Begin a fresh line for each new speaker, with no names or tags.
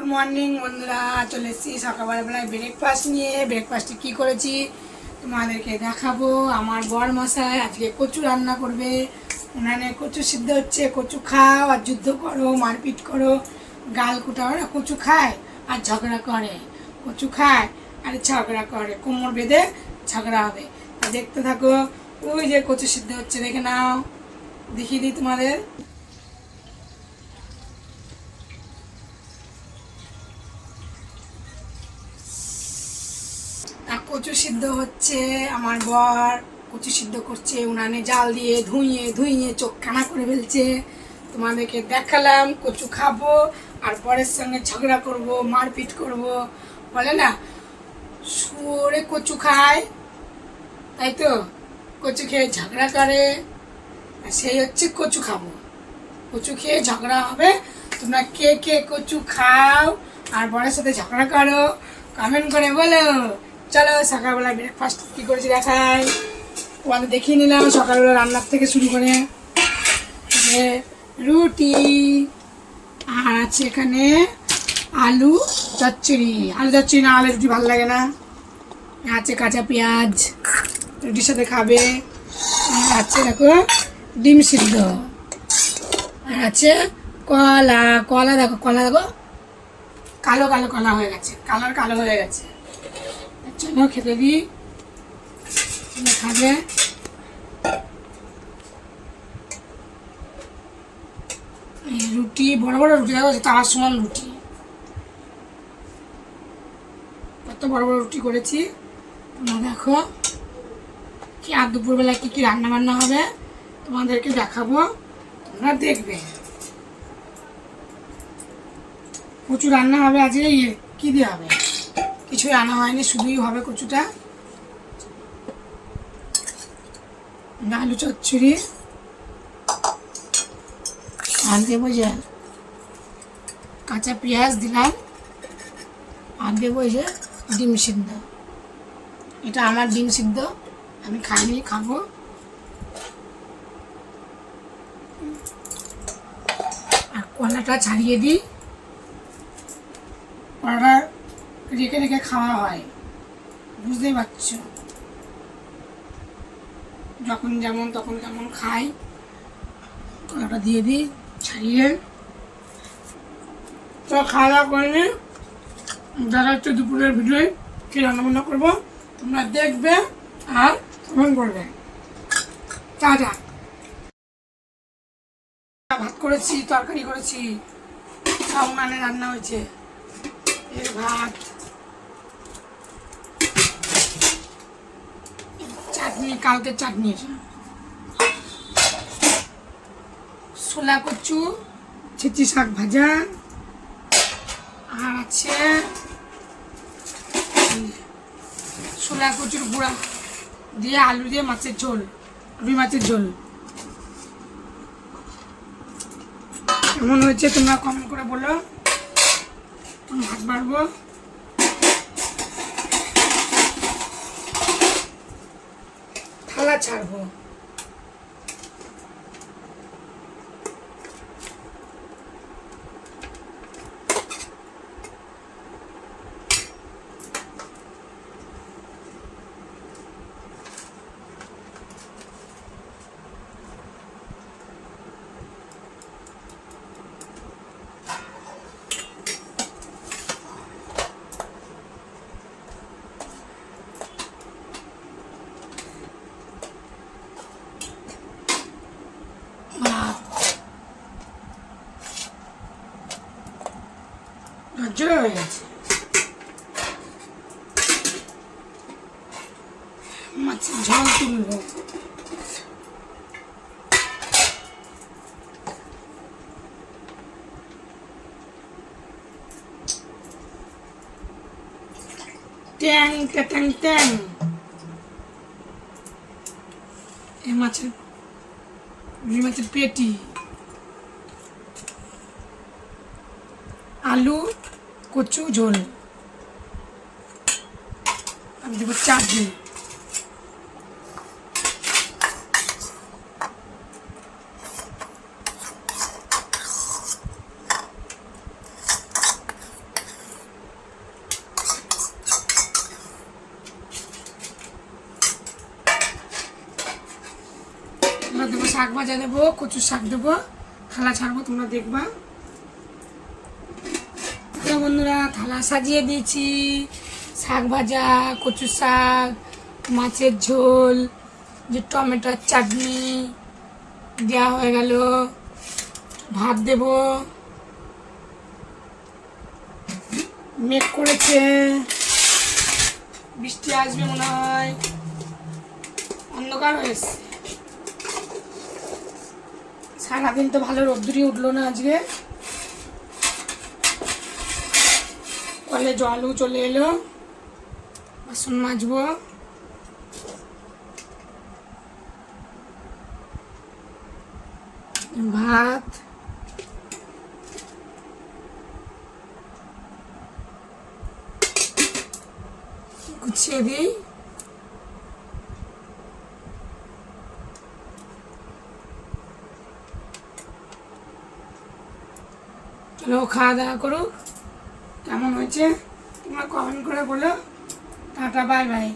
Good morning বন্ধুরা, চলে এসেছি সকালবেলায় ব্রেকফাস্ট নিয়ে। ব্রেকফাস্টে কী করেছি তোমাদেরকে দেখাবো। আমার বর মশাই আজকে কচু রান্না করবে। উনানে কচু সিদ্ধ হচ্ছে। কচু খাও আর যুদ্ধ করো, মারপিট করো, গাল কুটাও। না কচু খায় আর ঝগড়া করে, কচু খায় আর ঝগড়া করে, কোমর বেঁধে ঝগড়া হবে। তা দেখতে থাকো। ওই যে কচু সিদ্ধ হচ্ছে, দেখে নাও, দেখিয়ে দিই তোমাদের। কচু সিদ্ধ হচ্ছে, আমার বর কচু সিদ্ধ করছে। উনানে জাল দিয়ে ধুইয়ে ধুইয়ে চোখ কানা করে ফেলছে। তোমাদেরকে দেখালাম কচু খাবো আর বরের সঙ্গে ঝগড়া করব, মারপিট করব। বলে না শুয়োরে কচু খায়, তাই তো কচু খেয়ে ঝগড়া করে, সেই হচ্ছে কচু খাবো। কচু খেয়ে ঝগড়া হবে। তোমরা কে কে কচু খাও আর বরের সাথে ঝগড়া করো কমেন্ট করে বলো। চলো সকালবেলা ব্রেকফাস্ট কী করেছি দেখাই। তোমাদের দেখিয়ে নিলাম সকালবেলা রান্নার থেকে শুরু করে। রুটি আর আছে এখানে আলু চচ্চড়ি। আলু চচ্চড়ি না, আলু রুটি ভালো লাগে না। আছে কাঁচা পেঁয়াজ, রুটির সাথে খাবে। আর আছে দেখো ডিম সিদ্ধ। আর আছে কলা। কলা দেখো, কলা দেখো কালো কালো কলা হয়ে গেছে, কালার কালো হয়ে গেছে। চলো খেতে দিই, খাবে। রুটি বড় বড় রুটি দেখো, তার সমান রুটি। কত বড় বড় রুটি করেছি তোমরা দেখো। কি আর দুপুরবেলা কী কী রান্না বান্না হবে তোমাদেরকে দেখাবো, তোমরা দেখবে। প্রচুর রান্না হবে আজকে। কী দিয়ে হবে, কিছুই আনা হয়নি, শুধুই হবে কচুটা। আলু চচ্চড়ি আর দেবো যে কাঁচা পেঁয়াজ দিলাম, আর দেবো যে ডিম সিদ্ধ। এটা আমার ডিম সিদ্ধ, আমি খাইনি, খাবো। আর কলাটা ছাড়িয়ে দিই। কলাটা রেখে রেখে খাওয়া হয়, বুঝতেই পারছো। যখন যেমন তখন তেমন খাই। কলাটা দিয়ে দিই ছাড়িয়ে। তো খাওয়া দাওয়া করে নিই। দেখা হচ্ছে দুপুরের ভিডিওয় কী রান্নাবান্না করবো তোমরা দেখবে আর কমেন্ট করবে। টাটা। ভাত করেছি, তরকারি করেছি, সব উনানে রান্না হয়েছে। এর ভাত, চাটনি, কালকে চাটনি, ছোলা কচু, ছেঁচি শাক ভাজা, আর আছে ছোলা কচুর গুঁড়া দিয়ে আলু দিয়ে মাছের ঝোল, রুই মাছের ঝোল। কেমন হয়েছে তোমরা কমেন্ট করে বলো। ভাত বাড়বো। থালা ছাড়বো। ঝরঝরে হয়ে গেছে। মাছের ঝোল তুলবো। ট্যাং ট্যাং ট্যাং। এই মাছের, রুই মাছের পেটি, আলু কচু ঝোল, আমি দেবো চাটনি। শাক ভাজা দেবো, কচুর শাক দেবো, থালা ছাড়বো, তোমরা দেখবা। তো বন্ধুরা থালা সাজিয়ে দিয়েছি, শাক ভাজা, কচুর শাক, মাছের ঝোল, যে টমেটোর চাটনি দেওয়া হয়ে গেল, ভাত দেব, মেঘ করেছে, বৃষ্টি আসবে মনে হয়, অন্ধকার হয়েছে। সারাদিন তো ভালো রোদ্দুরই উঠলো না আজকে। কলে জলও চলে এলো, বাসন মাজবো। ভাত, গুছিয়ে দিই। চলো খাওয়া দাওয়া করুক। কেমন হয়েছে তোমরা কমেন্ট করে বলো। Tata, bye bye.